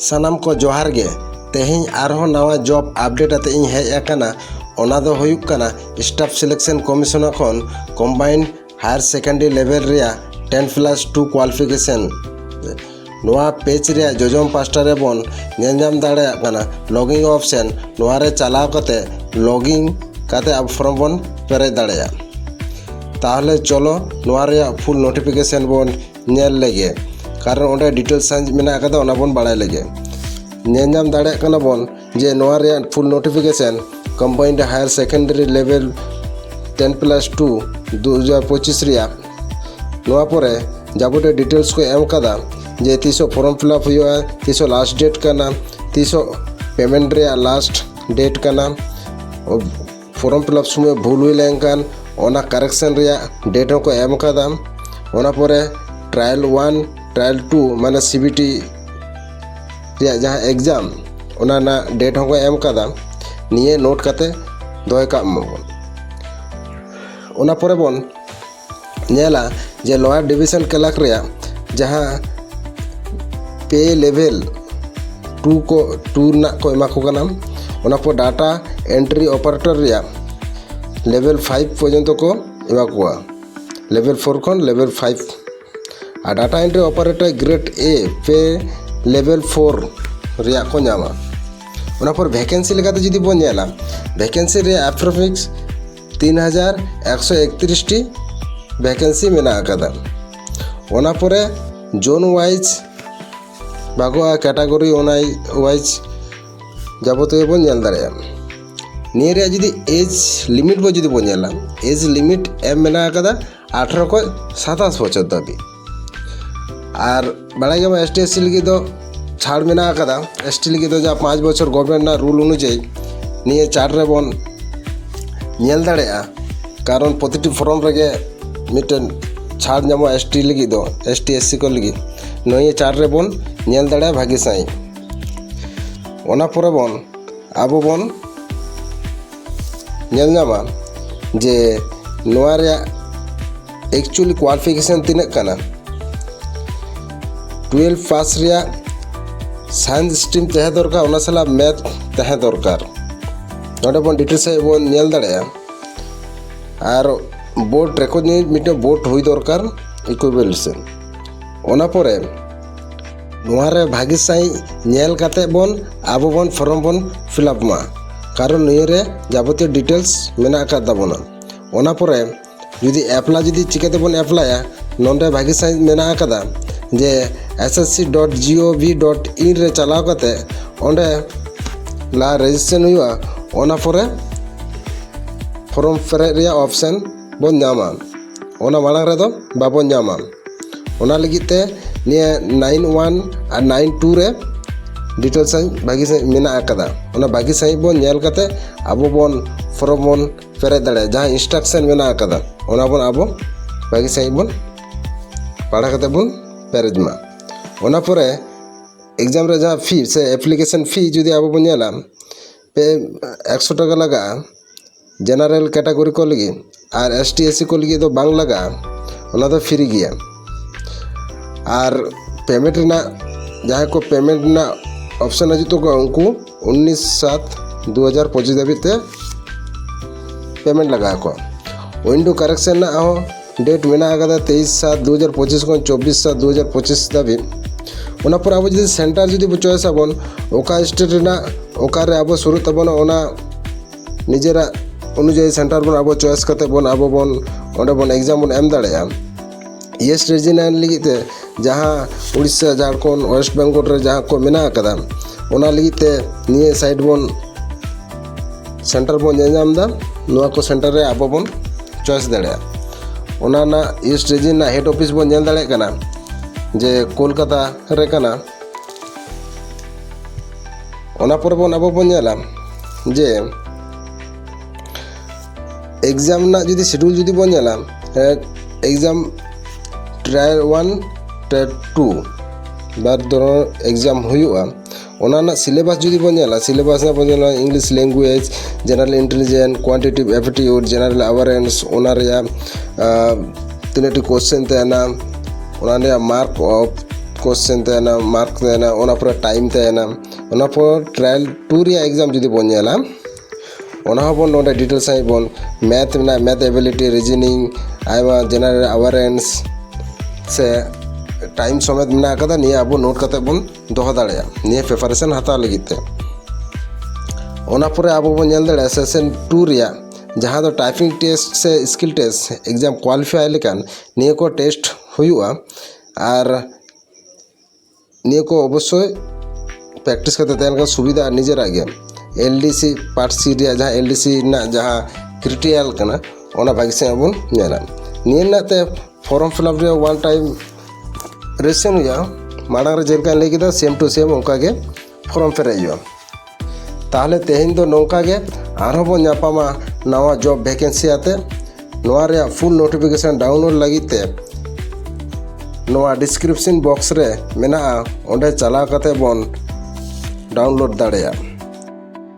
सानाम को जोहार गे तेहिं आरहो नवा जॉब अपडेट आते इन हेज आकाना ओना दो हुयुक काना स्टाफ सिलेक्शन कमिशन खन कम्बाइंड हायर सेकेंडरी लेवल रिया 10+2 क्वालिफिकेशन नोआ पेज रिया जोजम पास्टा रे बोन नेलजाम दाड़े काना लॉगिंग ऑप्शन नोआ रे चलाव कते लॉगिंग काते अब फॉर्म बोन पेरे दाड़ेया ताहले चलो नोआ रे फुल नोटिफिकेशन बोन नेल लेगे कारण ओंडे डिटेल्स मेना कदा ओना बोन बाड़ाय लेगे नेलजाम दाड़े काना बोन जे नोआ रे full notification combined higher secondary level 10+2 2025 रिया नोआ परे जाबुटे डिटेल्स को एम कदा जे तीसो फॉर्म फिलअप हुआ तीसो लास्ट डेट काना तीसो पेमेंट रे लास्ट डेट काना फॉर्म फिलअप समय भूल हुई लेनकान ओना करेक्शन रे डेट को एम कदा ओना परे ट्रायल 1 ट्रायल 2 माने सीबीटी रे जहां एग्जाम ओना ना डेट को एम कदा निये नोट काते दोय का मबन ओना परे बोन नेला जे लोअर डिवीजन क्लर्क रे जहां पे लेवल 2 को 2 ना को एमा को कना ओना पर डाटा एंट्री ऑपरेटर रे लेवल 5 पर्यंत को एमा को लेवल 4 खन लेवल 5 आ data entry operator grade A pay level 4 रे को नामा ओना पर वैकेंसी लेकाते जदि बोन नेला वैकेंसी रे अप्रोक्स 3131 टी वैकेंसी मेना आकादा ओना परे जोन वाइज बागोआ कैटेगरी ओना वाइज जाबते बोन नेल दाड़ेया निये रे जदि एज लिमिट बो जदि बोन नेला एज लिमिट एम मेना आकादा 18 को 27 बछर दाबी और बड़ा गया एस टी एस सी लगी दो छाड़ मेना आकादा एस टी लगी दो जा 5 बछर गवर्नमेंट ना रूल अनुयायी निये चार रे बोन नेल दाड़ेया कारण प्रतिटी फॉर्म रे मिटन छाड़ नामो एस टी लगी दो एस टी एस सी को लगी नये चार रे बोन नेल दाड़ेया भागी साई ओना परे बोन आबो बोन नेल नामा जे नोआ रे एक्चुअली क्वालिफिकेशन तिनक काना 12 पास रे साइंस स्ट्रीम तहे दरकार ओना साला मैथ तहे दरकार नोडे बोन डिटेल्स बोन नेल दाड़ेया और बोर्ड रिकॉग्नाइज मिटे बोर्ड हुई दरकार इक्विवेलेंसन ओना परे नोआ रे भागी साई नेल काते बोन आबो बोन फॉर्म बोन फिलअप मा कारण निये रे जाबतीय डिटेल्स मेना कादा बोना ओना परे यदि एप्लाई यदि चिकाते बोन एप्लाया नोंडे भागी साई मेना कादा जे ssc.gov.in रे चलाव काते ओंडे ला रजिस्ट्रेशन हुआ ओना परे फॉर्म फेरे रे ऑप्शन बोन नामा ओना मांग रे दो बाबोन नामा ओना लगिते निये 91 और 92 रे डिटेल्स बागी से मेना आकादा ओना बागी सही बोन नेल काते आबो बोन फॉर्म बोन फेरे दाड़े जहां इंस्ट्रक्शन मेना आकादा ओना बोन आबो बागी सही बोन पढ़ा काते बोन पेरेजमा ओना परे एग्जाम रे जहां फी से एप्लीकेशन फी जदि आबो बोन नेला पे 100 टाका लगा जनरल कैटेगरी को लगी और एस टी एस सी को लगी तो बांग लगा ओना तो फ्री गया और पेमेंट ना जहाँ को पेमेंट ना ऑप्शन है तो उनको 19/7/2025 दबिते पेमेंट लगा को विंडो करेक्शन ना हो डेट मेना आकादा 23/7/2025 को 24/7/2025 दाबी ओना पर अब जदि सेंटर जदि चॉइस आबन ओका स्टेट ना ओका रे अब शुरू तबन ओना निजेरा अनुयायी सेंटर बन अब चॉइस करते बन अब बन ओंडे बन एग्जाम बन एम दाड़ेया ईस्ट रीजन लगिते जहाँ उड़ीसा झारखंड वेस्ट बेंगल रे जहाँ को मेना आकादा ओना लगिते निये साइड बन सेंटर बन नेजाम दा नोआ को सेंटर रे अब बन चॉइस दाड़ेया ओना ना ईस्ट रीजन ना हेड ऑफिस बन नेल दाड़े काना जे कोलकाता रे काना ओना पर बन अब बन नेला जे एग्जाम ना जदि शेड्यूल जदि बन नेला एग्जाम ट्रायल 1 ट्रायल 2 बार दोनों एग्जाम हुआ ओना ना सिलेबस जदि बन नेला सिलेबस ना बन नेला English language general intelligence quantitative aptitude general awareness ओना रे 3टी क्वेश्चन तेना ओना रे मार्क ऑफ क्वेश्चन तहना मार्क तहना ओना पर टाइम तहना ओना पर ट्रायल 2 रिया एग्जाम जुदी बोन नेला ओना हबन नोडे डिटेल साइ बोन मैथ में मैथ एबिलिटी रीजनिंग आइमा जनरल अवेयरनेस से टाइम समेत में कदा निया अब नोट करते बोन दोह दाड़े निया प्रिपरेशन हता लगिते ओना पर अब बोन नेल दाड़े सेशन 2 रिया जहाँ दो टाइपिंग टेस्ट से स्किल टेस्ट एग्जाम क्वालिफाई लेकान निया को टेस्ट हुआ और निया को अवश्य प्रैक्टिस करते तहन का सुविधा निजे आगे LDC पार्ट सी जहाँ LDC ना जहाँ क्रिटिकल कना ओना भागी से बन नेला निया नाते फॉर्म फिलअप रे वन टाइम रेजिस्ट्रेशन हुआ माड़ा रे जेलका लई किदा सेम टू सेम उनका के फॉर्म पेरेज हुआ ताहले तेहेन दो नौका के आरो बन नापामा नवा जॉब वैकेंसी आते नवा रे फुल नोटिफिकेशन डाउनलोड लगिते नवा डिस्क्रिप्शन बॉक्स रे मेना ओंडे चला कते बन डाउनलोड दाड़ेया।